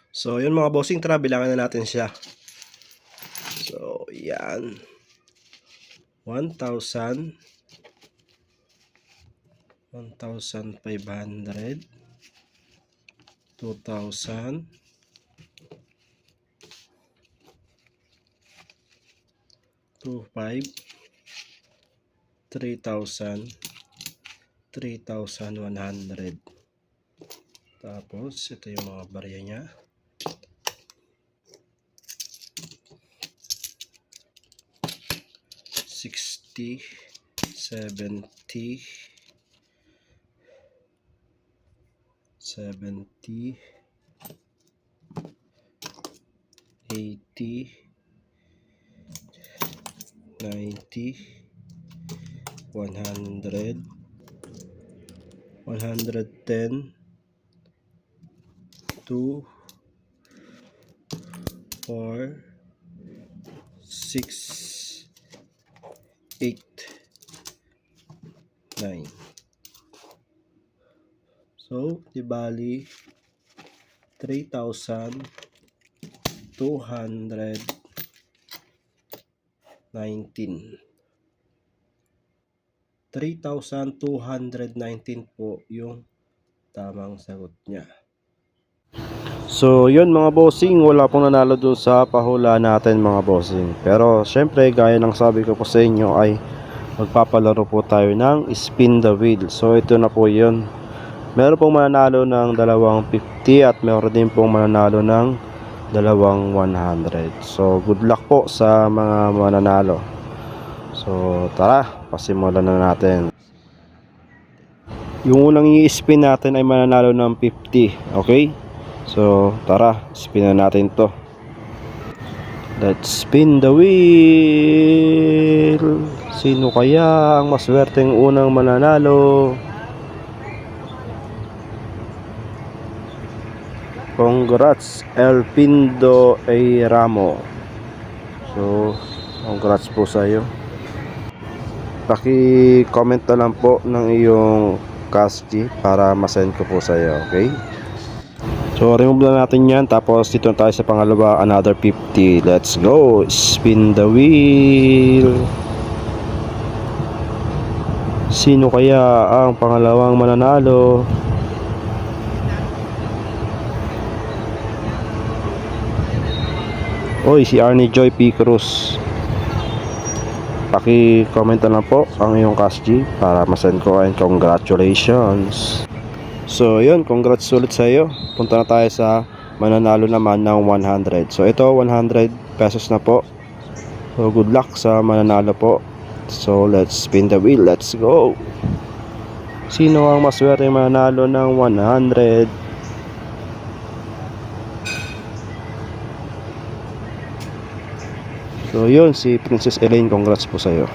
So, yun mga bossing, tara, bilangan na natin siya. So, yan. 1,000, 1,500, 2,000, 2,500, 3,000, 3,100. Tapos, ito yung mga barya niya. $60, $70, $70, $80, $90, $100, $110, $2, $4, $6, $8, $9. So, di bali 3,219. 3,219 po yung tamang sagot niya. So, yun mga bossing, wala pong nanalo dun sa pahula natin mga bossing. Pero, syempre, gaya ng sabi ko po sa inyo ay magpapalaro po tayo ng spin the wheel. So, ito na po yun. Meron pong mananalo ng dalawang 50 at meron din pong mananalo ng dalawang 100. So, good luck po sa mga mananalo. So, tara, pasimulan na natin. Yung unang i-spin natin ay mananalo ng 50. Okay? So, tara, spin na natin to. Let's spin the wheel. Sino kaya ang maswerteng unang mananalo? Congrats, Elpindo A. Ramo. So, congrats po sa iyo. Paki-comment na lang po ng iyong cash G para masend ko po sa iyo, okay? So, remove na natin yan. Tapos, dito na tayo sa pangalawa, another 50. Let's go. Spin the wheel. Sino kaya ang pangalawang mananalo? Oy, si Arnie Joy P. Cruz. Paki-comment na lang po ang iyong cash G para masend ko, and congratulations. So, yun, congrats ulit sa iyo. Punta na tayo sa mananalo naman ng 100. So, ito 100 pesos na po. So, good luck sa mananalo po. So, let's spin the wheel. Let's go. Sino ang maswerte mananalo ng 100? So, yun, si Princess Elaine, congrats po sa iyo.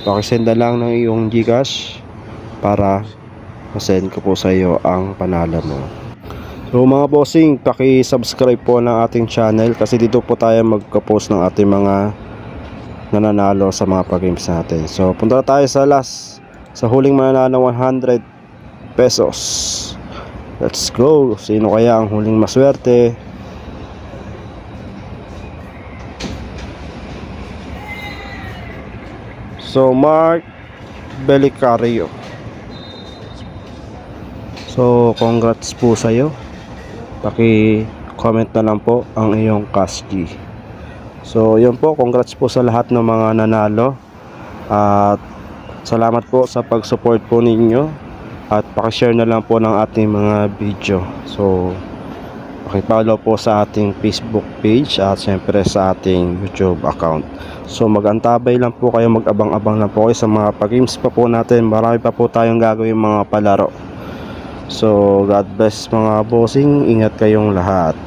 Pakisend na lang ng iyong Gcash para masend ko po sa iyo ang panalo mo. So mga bossing, paki-subscribe po ng ating channel kasi dito po tayo magka-post ng ating mga nananalo sa mga pag-games natin. So punta na tayo sa last, sa huling mananalo 100 pesos. Let's go. Sino kaya ang huling maswerte? So Mark Belicario. So, congrats po sa iyo. Paki-comment na lang po ang iyong cash G. So, yun po, congrats po sa lahat ng mga nanalo. At salamat po sa pag-support po ninyo. At paki-share na lang po ng ating mga video. So, paki-follow po sa ating Facebook page at syempre sa ating YouTube account. So, mag-antabay lang po kayo, mag-abang-abang lang po kayo sa mga pag-games pa po natin. Marami pa po tayong gagawin mga palaro. So, God bless mga bossing. Ingat kayong lahat.